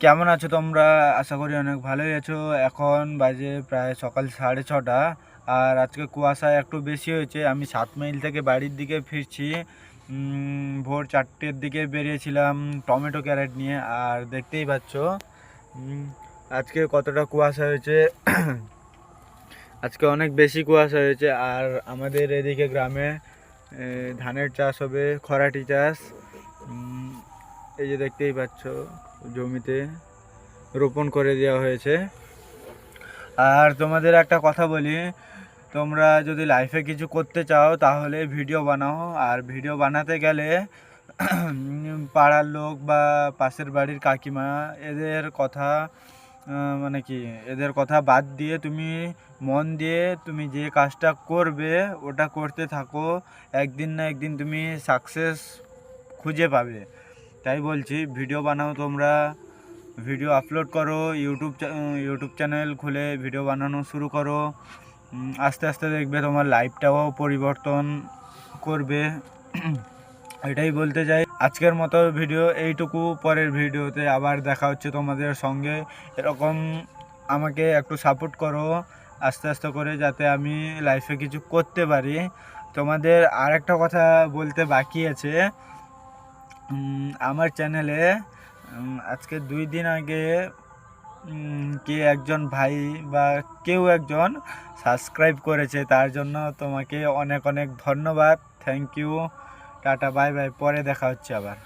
কেমন আছো তোমরা? আশা করি অনেক ভালোই আছো। এখন বাজে প্রায় সকাল 6:30। আর আজকে কুয়াশা একটু বেশি হয়েছে। আমি 7 মাইল থেকে বাড়ির দিকে ফিরছি। ভোর 4টের দিকে বেরিয়েছিলাম টমেটো ক্যারেট নিয়ে। আর দেখতেই পাচ্ছ আজকে কতটা কুয়াশা হয়েছে। আজকে অনেক বেশি কুয়াশা হয়েছে। আর আমাদের এদিকে গ্রামে ধানের চাষ হবে, খরাটি চাষ। এই যে দেখতেই পাচ্ছ জমিতে রোপণ করে দেওয়া হয়েছে। আর তোমাদের একটা কথা বলি, তোমরা যদি লাইফে কিছু করতে চাও তাহলে ভিডিও বানাও। আর ভিডিও বানাতে গেলে পাড়ার লোক বা পাশের বাড়ির কাকিমা এদের কথা মানে কি এদের কথা বাদ দিয়ে তুমি মন দিয়ে তুমি যে কাজটা করবে ওটা করতে থাকো। একদিন না একদিন তুমি সাকসেস খুঁজে পাবে। তাই বলছি ভিডিও বানাও, তোমরা ভিডিও আপলোড করো, ইউটিউব চ্যানেল খুলে ভিডিও বানানো শুরু করো। আস্তে আস্তে দেখবে তোমার লাইফটাও পরিবর্তন করবে। এটাই বলতে চাই। আজকের মতো ভিডিও এইটুকু, পরের ভিডিওতে আবার দেখা হচ্ছে তোমাদের সঙ্গে। এরকম আমাকে একটু সাপোর্ট করো আস্তে আস্তে করে, যাতে আমি লাইফে কিছু করতে পারি। তোমাদের আর একটা কথা বলতে বাকি আছে। আমার চ্যানেলে আজকে 2 দিন আগে কে একজন ভাই বা কেউ একজন সাবস্ক্রাইব করেছে, তার জন্য তোমাকে অনেক অনেক ধন্যবাদ। Thank you. Tata, bye bye, পরে দেখা হচ্ছে আবার।